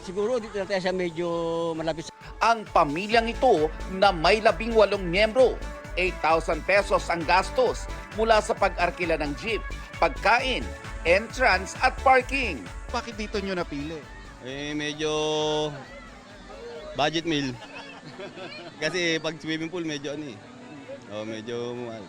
Speaker 21: Siguro dito natin siya medyo malapit.
Speaker 4: Ang pamilyang ito na may 18 miyembro, 8,000 pesos ang gastos mula sa pag-arkila ng jeep, pagkain, entrance at parking.
Speaker 22: Bakit dito nyo napili? Medyo budget meal. Kasi pag swimming pool medyo medyo mahal.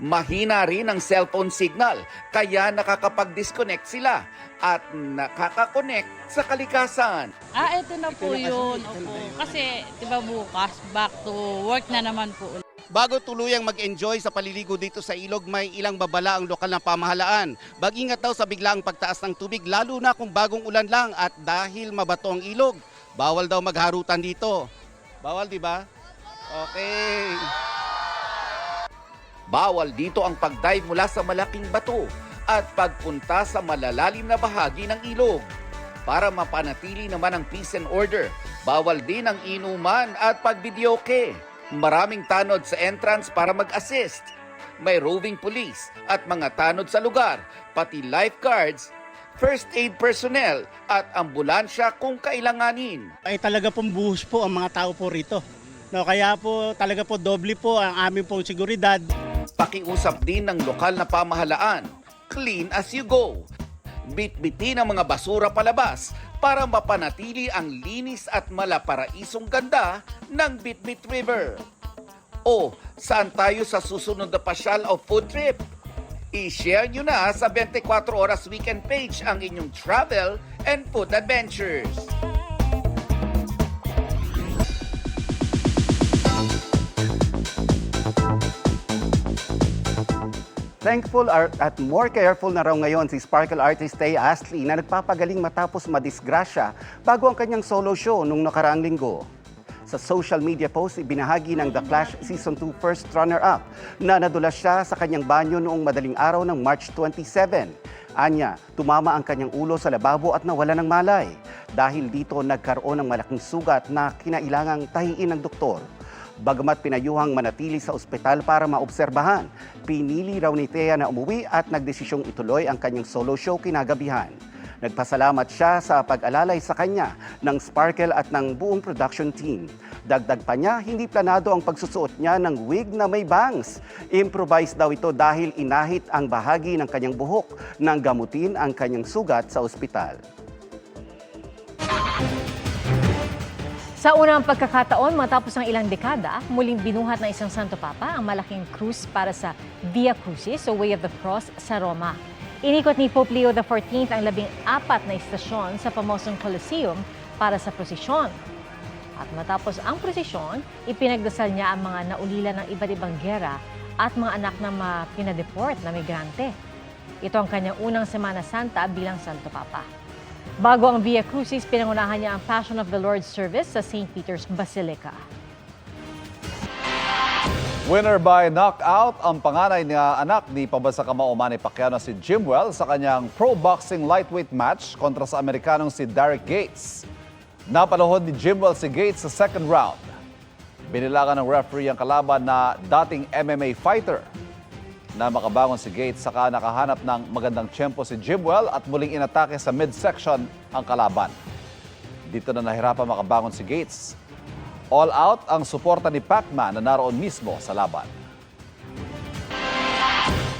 Speaker 4: Mahina rin ang cellphone signal, kaya nakakapag-disconnect sila at nakaka-connect sa kalikasan.
Speaker 12: Ito na po yun. Opo. Kasi, diba bukas, back to work na naman po.
Speaker 22: Bago tuluyang mag-enjoy sa paliligo dito sa ilog, may ilang babala ang lokal na pamahalaan. Mag-ingat daw sa biglaang pagtaas ng tubig, lalo na kung bagong ulan lang at dahil mabato ang ilog. Bawal daw magharutan dito. Bawal, di ba? Okay.
Speaker 4: Bawal dito ang pag-dive mula sa malaking bato at pagpunta sa malalalim na bahagi ng ilog. Para mapanatili naman ang peace and order, bawal din ang inuman at pagbidyoke. Maraming tanod sa entrance para mag-assist. May roving police at mga tanod sa lugar, pati lifeguards, first aid personnel at ambulansya kung kailanganin.
Speaker 21: Ay talaga pong buhos po ang mga tao po rito. No, kaya po talaga po doble po ang aming pong seguridad.
Speaker 4: Pakiusap din ng lokal na pamahalaan, clean as you go. Bitbitin ang mga basura palabas para mapanatili ang linis at malaparaisong ganda ng Bitbit River. O, saan tayo sa susunod na pasyal o food trip? I-share nyo na sa 24 Oras Weekend page ang inyong travel and food adventures.
Speaker 20: Thankful at more careful na raw ngayon si Sparkle artist Tay Astley na nagpapagaling matapos madisgrasya bago ang kanyang solo show nung nakaraang linggo. Sa social media post, ibinahagi ng The Clash Season 2 first runner-up na nadulas siya sa kanyang banyo noong madaling araw ng March 27. Anya, tumama ang kanyang ulo sa lababo at nawala ng malay. Dahil dito nagkaroon ng malaking sugat na kinailangang tahiin ng doktor. Bagamat pinayuhang manatili sa ospital para maobserbahan, pinili raw ni Thea na umuwi at nagdesisyong ituloy ang kanyang solo show kinagabihan. Nagpasalamat siya sa pag-alalay sa kanya ng Sparkle at ng buong production team. Dagdag pa niya, hindi planado ang pagsusuot niya ng wig na may bangs. Improvise daw ito dahil inahit ang bahagi ng kanyang buhok nang gamutin ang kanyang sugat sa ospital.
Speaker 1: Sa unang pagkakataon matapos ang ilang dekada, muling binuhat ng isang Santo Papa ang malaking krus para sa Via Crucis o Way of the Cross sa Roma. Inikot ni Pope Leo XIV ang 14 na istasyon sa pamosong Colosseum para sa prosesyon. At matapos ang prosesyon, ipinagdasal niya ang mga naulila ng iba't ibang gera at mga anak na pinadeport na migrante. Ito ang kanyang unang Semana Santa bilang Santo Papa. Bago ang Via Crucis, pinangunahan niya ang Passion of the Lord service sa St. Peter's Basilica.
Speaker 2: Winner by knockout ang panganay na anak ni Pabasa-Kamao Manny Pacquiao na si Jimwell sa kanyang pro boxing lightweight match kontra sa Amerikanong si Derek Gates. Napaluhod ni Jimwell si Gates sa second round. Binilangan ng referee ang kalaban na dating MMA fighter. Na makabangon si Gates saka nakahanap ng magandang tiyempo si Jimwell at muling inatake sa midsection ang kalaban. Dito na nahirapan makabangon si Gates. All out ang suporta ni Pacman na naroon mismo sa laban.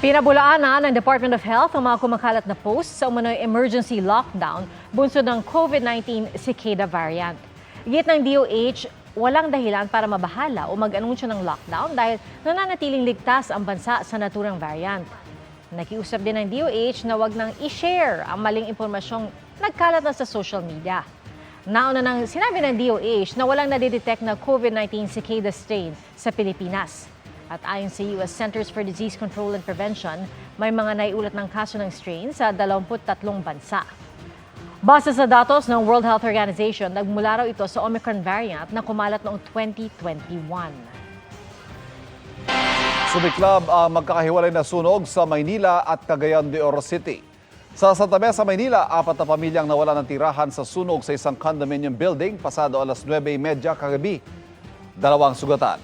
Speaker 1: Pinabulaan na ng Department of Health ang mga kumakalat na posts sa umano'y emergency lockdown bunsod ng COVID-19 cicada variant. Git ng DOH, walang dahilan para mabahala o mag-anunsyo ng lockdown dahil nananatiling ligtas ang bansa sa naturang variant. Nakiusap din ng DOH na wag nang i-share ang maling impormasyong nagkalat na sa social media. Nauna nang sinabi ng DOH na walang nadidetect na COVID-19 cicada strain sa Pilipinas. At ayon sa US Centers for Disease Control and Prevention, may mga naiulat ng kaso ng strain sa 23 bansa. Base sa datos ng World Health Organization, nagmula raw ito sa Omicron variant na kumalat noong 2021.
Speaker 2: Sumiklab ang magkakahiwalay na sunog sa Maynila at Cagayan de Oro City. Sa Santa Mesa, Maynila, 4 na pamilyang nawala ng tirahan sa sunog sa isang condominium building pasado alas 9:30 kagabi. 2 sugatan.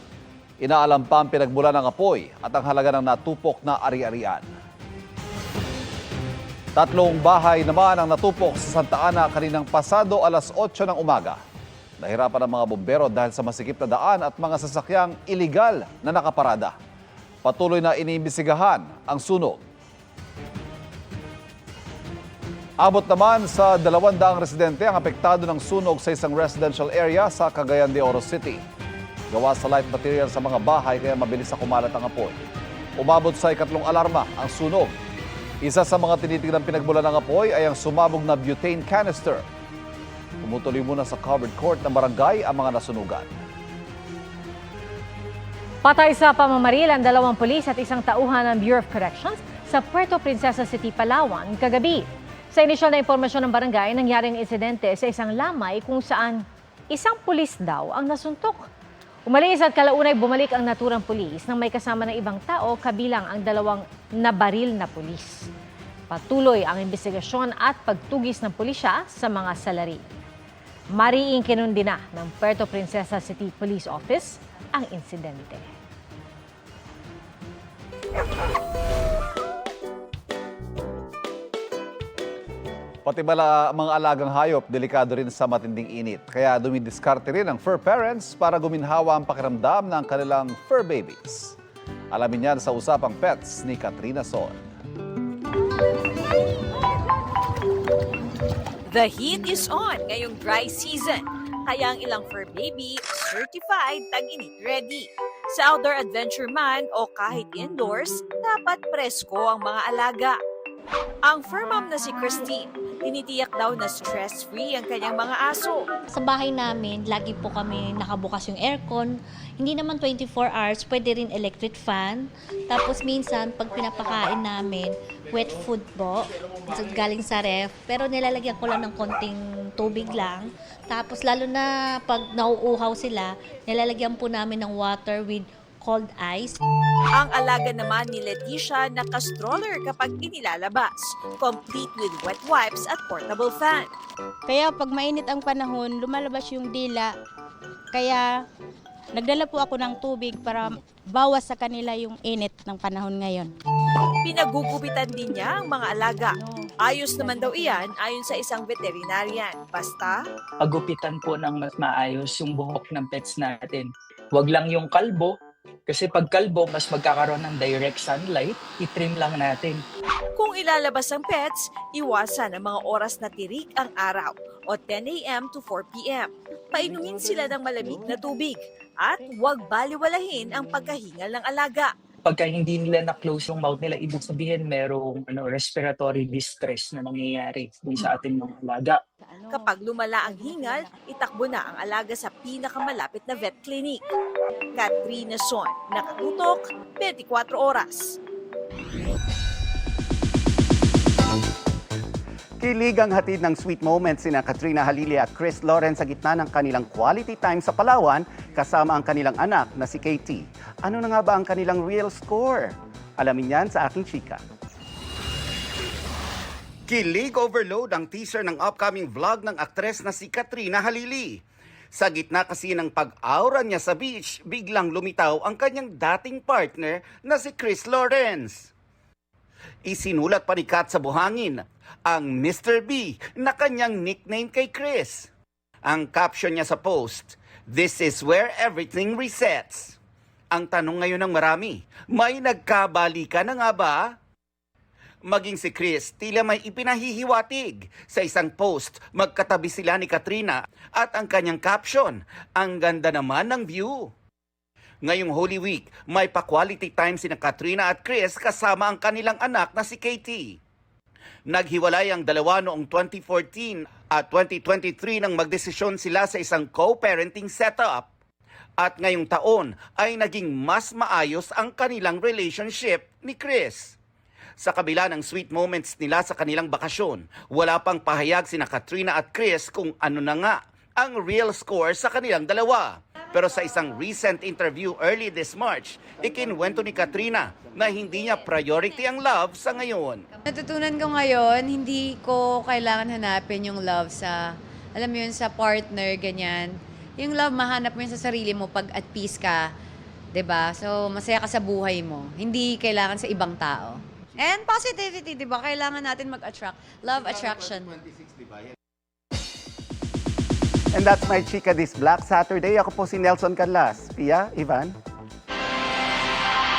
Speaker 2: Inaalam pa ang pinagmula ng apoy at ang halaga ng natupok na ari-arian. 3 bahay naman ang natupok sa Santa Ana kaninang pasado alas 8 ng umaga. Nahirapan ang mga bombero dahil sa masikip na daan at mga sasakyang iligal na nakaparada. Patuloy na iniimbestigahan ang sunog. Abot naman sa 200 residente ang apektado ng sunog sa isang residential area sa Cagayan de Oro City. Gawa sa light material sa mga bahay kaya mabilis na kumalat ang apoy. Umabot sa 2nd alarma ang sunog. Isa sa mga tinitignan pinagmula ng apoy ay ang sumabog na butane canister. Tumutuloy muna sa covered court ng barangay ang mga nasunugan.
Speaker 1: Patay sa pamamaril ang 2 pulis at isang tauhan ng Bureau of Corrections sa Puerto Princesa City, Palawan kagabi. Sa inisyal na impormasyon ng barangay, nangyari ang insidente sa isang lamay kung saan isang pulis daw ang nasuntok. Umalis at kalaunay bumalik ang naturang pulis nang may kasama ng ibang tao kabilang ang 2 nabaril na pulis. Patuloy ang investigasyon at pagtugis ng pulisya sa mga salari. Mariing kinundi na ng Puerto Princesa City Police Office ang insidente.
Speaker 2: Pati mga alagang hayop, delikado rin sa matinding init. Kaya dumidiskarte rin ang fur parents para guminhawa ang pakiramdam ng kanilang fur babies. Alamin yan sa Usapang Pets ni Katrina Son.
Speaker 3: The heat is on ngayong dry season. Kaya ang ilang fur baby certified tag-init ready. Sa outdoor adventure man o kahit indoors, dapat presko ang mga alaga. Ang fur mom na si Christine, tinitiyak daw na stress-free ang kanyang mga aso.
Speaker 10: Sa bahay namin, lagi po kami nakabukas yung aircon. Hindi naman 24 hours, pwede rin electric fan. Tapos minsan, pag pinapakain namin, wet food po, galing sa ref. Pero nilalagyan ko lang ng konting tubig lang. Tapos lalo na pag nauuhaw sila, nilalagyan po namin ng water with cold ice.
Speaker 3: Ang alaga naman ni Leticia naka-stroller kapag inilalabas, complete with wet wipes at portable fan.
Speaker 11: Kaya pag mainit ang panahon, lumalabas yung dila. Kaya nagdala po ako ng tubig para bawas sa kanila yung init ng panahon ngayon.
Speaker 3: Pinagugupitan din niya ang mga alaga. Ayos naman daw iyan ayon sa isang veterinarian. Basta,
Speaker 13: Pagupitan po ng mas maayos yung buhok ng pets natin. Huwag lang yung kalbo, kasi pag kalbo, mas magkakaroon ng direct sunlight, itrim lang natin.
Speaker 3: kung ilalabas ang pets, iwasan ang mga oras na tirik ang araw o 10 a.m. to 4 p.m. Painumin sila ng malamig na tubig at huwag baliwalahin ang pagkahingal ng alaga.
Speaker 13: Pagka hindi nila na-close yung mouth nila, ibig sabihin merong respiratory distress na nangyayari dun sa ating mga alaga.
Speaker 3: Kapag lumala ang hingal, itakbo na ang alaga sa pinakamalapit na vet clinic. Katrina Son, nakatutok, 24 oras.
Speaker 20: Kilig ang hatid ng sweet moments sina Katrina Halili at Chris Lawrence sa gitna ng kanilang quality time sa Palawan kasama ang kanilang anak na si Katie. Ano na nga ba ang kanilang real score? Alamin yan sa aking chika.
Speaker 4: Kilig overload ang teaser ng upcoming vlog ng aktres na si Katrina Halili. Sa gitna kasi ng pag-aura niya sa beach, biglang lumitaw ang kanyang dating partner na si Chris Lawrence. Isinulat pa ni Kat sa buhangin ang Mr. B na kanyang nickname kay Chris. Ang caption niya sa post, "This is where everything resets." Ang tanong ngayon ng marami, may nagkabalikan na nga ba? Maging si Chris, tila may ipinahihiwatig. Sa isang post, magkatabi sila ni Katrina at ang kanyang caption, "Ang ganda naman ng view." Ngayong Holy Week, may pa-quality time sina Katrina at Chris kasama ang kanilang anak na si Katie. Naghiwalay ang dalawa noong 2014 at 2023 nang magdesisyon sila sa isang co-parenting setup. At ngayong taon ay naging mas maayos ang kanilang relationship ni Chris. Sa kabila ng sweet moments nila sa kanilang bakasyon, wala pang pahayag sina Katrina at Chris kung ano na nga ang real score sa kanilang dalawa. Pero sa isang recent interview early this March, ikinwento ni Katrina na hindi niya priority ang love sa ngayon.
Speaker 14: Natutunan ko ngayon, hindi ko kailangan hanapin yung love sa, alam mo yun, sa partner, ganyan. Yung love, mahanap mo yun sa sarili mo pag at peace ka, 'di ba? So, masaya ka sa buhay mo. Hindi kailangan sa ibang tao. And positivity, 'di ba? Kailangan natin mag-attract. Love attraction.
Speaker 20: And that's my chika this Black Saturday. Ako po si Nelson Canlas. Pia, Ivan.